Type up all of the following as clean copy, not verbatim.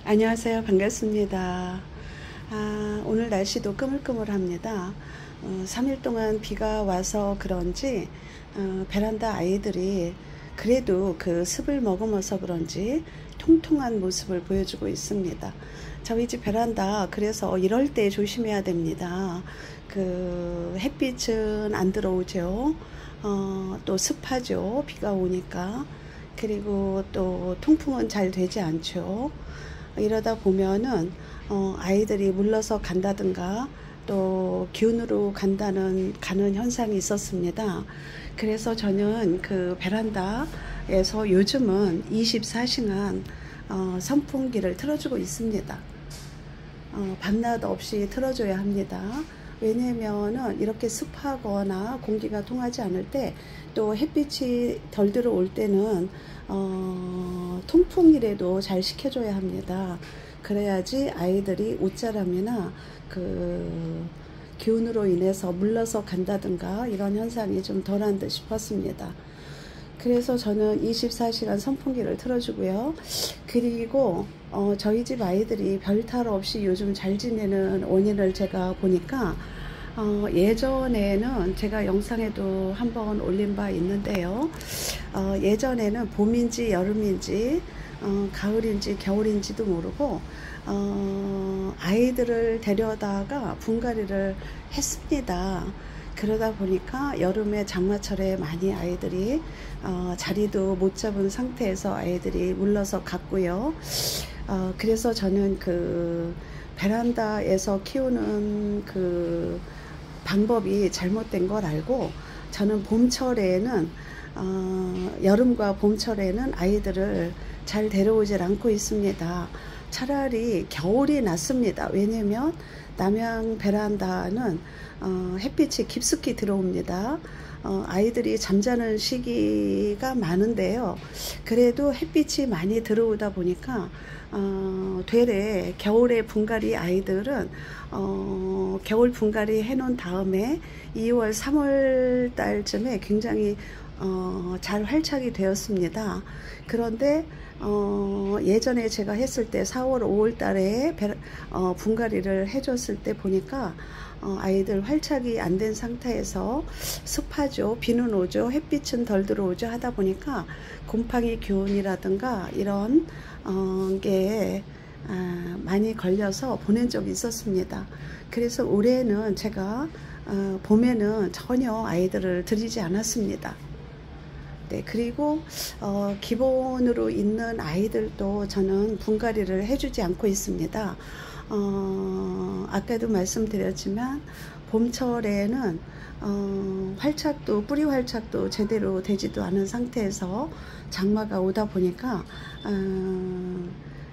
안녕하세요. 반갑습니다. 오늘 날씨도 꾸물꾸물합니다. 3일 동안 비가 와서 그런지 베란다 아이들이 그래도 그 습을 머금어서 그런지 통통한 모습을 보여주고 있습니다. 저희 집 베란다 그래서 이럴 때 조심해야 됩니다. 그 햇빛은 안 들어오죠. 또 습하죠. 비가 오니까. 그리고 또 통풍은 잘 되지 않죠. 이러다 보면은 아이들이 물러서 간다든가 또 기운으로 가는 현상이 있었습니다. 그래서 저는 그 베란다에서 요즘은 24시간 선풍기를 틀어주고 있습니다. 밤낮 없이 틀어줘야 합니다. 왜냐면은 이렇게 습하거나 공기가 통하지 않을 때 또 햇빛이 덜 들어올 때는 통풍이라도 잘 시켜줘야 합니다. 그래야지 아이들이 옷자람이나 그 기운으로 인해서 물러서 간다든가 이런 현상이 좀 덜한 듯 싶었습니다. 그래서 저는 24시간 선풍기를 틀어주고요. 그리고 저희 집 아이들이 별탈 없이 요즘 잘 지내는 원인을 제가 보니까 예전에는 제가 영상에도 한번 올린 바 있는데요. 예전에는 봄인지 여름인지 가을인지 겨울인지도 모르고 아이들을 데려다가 분갈이를 했습니다. 그러다 보니까 여름에 장마철에 많이 아이들이 자리도 못 잡은 상태에서 아이들이 물러서 갔고요. 그래서 저는 그 베란다에서 키우는 그 방법이 잘못된 걸 알고 저는 봄철에는 여름과 봄철에는 아이들을 잘 데려오질 않고 있습니다. 차라리 겨울이 낫습니다. 왜냐면 남양 베란다는 햇빛이 깊숙이 들어옵니다. 아이들이 잠자는 시기가 많은데요. 그래도 햇빛이 많이 들어오다 보니까 되레 겨울에 분갈이 아이들은 겨울 분갈이 해놓은 다음에 2월 3월 달쯤에 굉장히 잘 활착이 되었습니다. 그런데 예전에 제가 했을 때 4월 5월 달에 분갈이를 해줬을 때 보니까 아이들 활착이 안 된 상태에서 습하죠. 비는 오죠. 햇빛은 덜 들어오죠. 하다 보니까 곰팡이 기운이라든가 이런 게 많이 걸려서 보낸 적이 있었습니다. 그래서 올해는 제가 봄에는 전혀 아이들을 들이지 않았습니다. 네, 그리고 기본으로 있는 아이들도 저는 분갈이를 해주지 않고 있습니다. 아까도 말씀드렸지만 봄철에는 활착도 뿌리 활착도 제대로 되지도 않은 상태에서 장마가 오다 보니까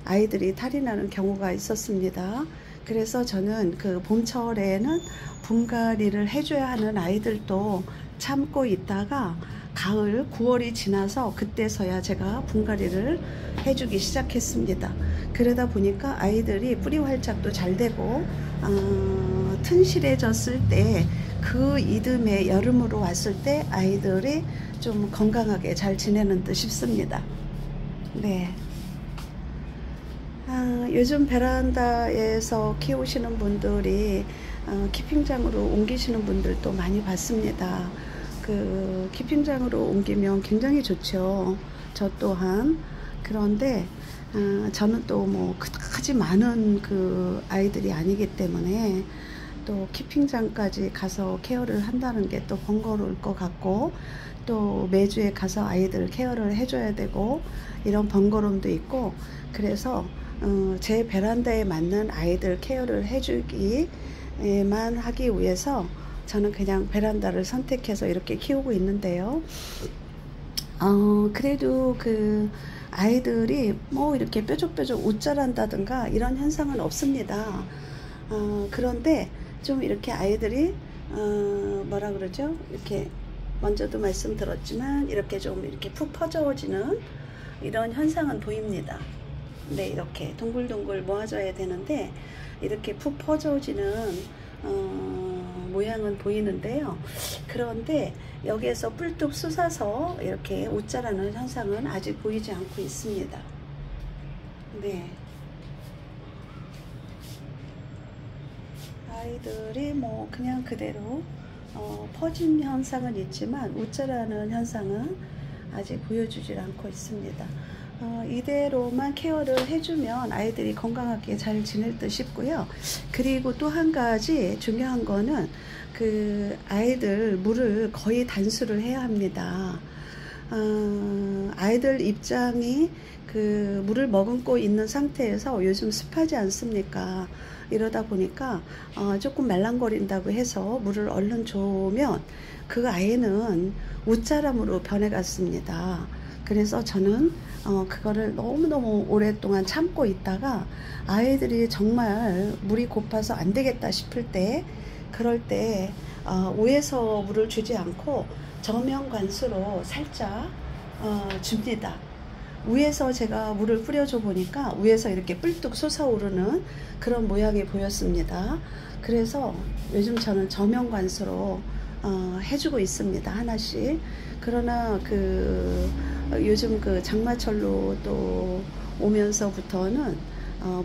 아이들이 탈이 나는 경우가 있었습니다. 그래서 저는 그 봄철에는 분갈이를 해줘야 하는 아이들도 참고 있다가 가을 9월이 지나서 그때서야 제가 분갈이를 해주기 시작했습니다. 그러다 보니까 아이들이 뿌리 활착도 잘 되고 튼실해졌을 때 그 이듬해 여름으로 왔을 때 아이들이 좀 건강하게 잘 지내는 듯 싶습니다. 네. 요즘 베란다에서 키우시는 분들이 키핑장으로 옮기시는 분들도 많이 봤습니다. 그 키핑장으로 옮기면 굉장히 좋죠. 저 또한. 그런데 저는 또 뭐 그다지 많은 그 아이들이 아니기 때문에 또 키핑장까지 가서 케어를 한다는 게 또 번거로울 것 같고 또 매주에 가서 아이들 케어를 해줘야 되고 이런 번거로움도 있고 그래서 제 베란다에 맞는 아이들 케어를 해주기만 하기 위해서 저는 그냥 베란다를 선택해서 이렇게 키우고 있는데요. 그래도 그 아이들이 뭐 이렇게 뾰족뾰족 웃자란다든가 이런 현상은 없습니다. 그런데 좀 이렇게 아이들이 뭐라 그러죠? 이렇게 먼저도 말씀드렸지만 이렇게 좀 이렇게 푹 퍼져지는 이런 현상은 보입니다. 네, 이렇게 동글동글 모아져야 되는데 이렇게 푹 퍼져지는 모양은 보이는데요. 그런데 여기에서 뿔뚝 솟아서 이렇게 옷자라는 현상은 아직 보이지 않고 있습니다. 네. 아이들이 뭐 그냥 그대로 퍼진 현상은 있지만 웃자라는 현상은 아직 보여주질 않고 있습니다. 이대로만 케어를 해주면 아이들이 건강하게 잘 지낼 듯 싶고요. 그리고 또 한 가지 중요한 거는 그 아이들 물을 거의 단수를 해야 합니다. 아이들 입장이 그 물을 머금고 있는 상태에서 요즘 습하지 않습니까? 이러다 보니까 조금 말랑거린다고 해서 물을 얼른 줘면 그 아이는 웃자람으로 변해갔습니다. 그래서 저는 그거를 너무너무 오랫동안 참고 있다가 아이들이 정말 물이 고파서 안 되겠다 싶을 때, 그럴 때 위에서 물을 주지 않고 저명관수로 살짝 줍니다. 위에서 제가 물을 뿌려줘 보니까 위에서 이렇게 뿔뚝 솟아오르는 그런 모양이 보였습니다. 그래서 요즘 저는 저명관수로 해주고 있습니다. 하나씩. 그러나 그 요즘 그 장마철로 또 오면서부터는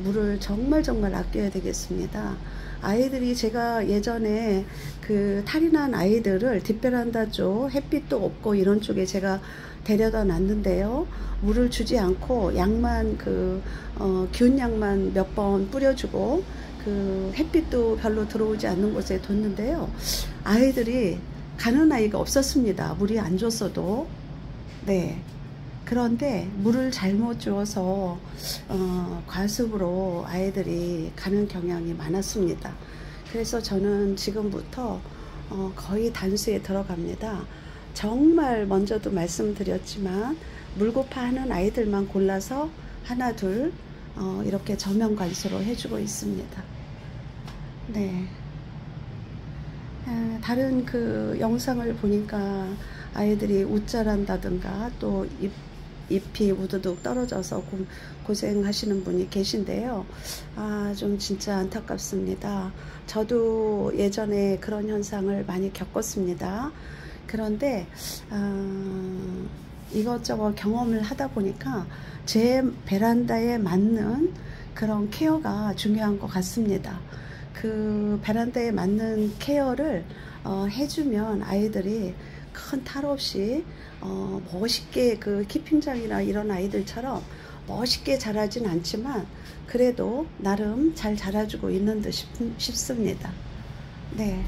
물을 정말 아껴야 되겠습니다. 아이들이, 제가 예전에 그 탈이 난 아이들을 뒷베란다 쪽, 햇빛도 없고 이런 쪽에 제가 데려다 놨는데요. 물을 주지 않고 약만 균 약만 몇 번 뿌려주고 그 햇빛도 별로 들어오지 않는 곳에 뒀는데요. 아이들이 가는 아이가 없었습니다. 물이 안 줬어도. 네. 그런데 물을 잘못 주어서 과습으로 아이들이 가는 경향이 많았습니다. 그래서 저는 지금부터 거의 단수에 들어갑니다. 정말 먼저도 말씀드렸지만 물고파 하는 아이들만 골라서 하나 둘 이렇게 저명관수로 해주고 있습니다. 네. 다른 그 영상을 보니까 아이들이 웃자란다든가 또 잎이 우두둑 떨어져서 고생하시는 분이 계신데요. 좀 진짜 안타깝습니다. 저도 예전에 그런 현상을 많이 겪었습니다. 그런데 이것저것 경험을 하다 보니까 제 베란다에 맞는 그런 케어가 중요한 것 같습니다. 그 베란다에 맞는 케어를 해주면 아이들이 큰 탈 없이 멋있게, 그 키핑장이나 이런 아이들처럼 멋있게 자라진 않지만 그래도 나름 잘 자라주고 있는 듯 싶습니다. 네.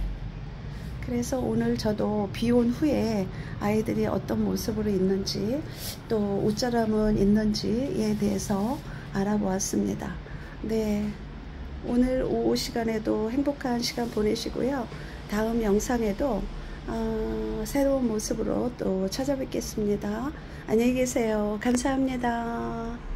그래서 오늘 저도 비 온 후에 아이들이 어떤 모습으로 있는지 또 웃자람은 있는지에 대해서 알아보았습니다. 네. 오늘 오후 시간에도 행복한 시간 보내시고요. 다음 영상에도 새로운 모습으로 또 찾아뵙겠습니다. 안녕히 계세요. 감사합니다.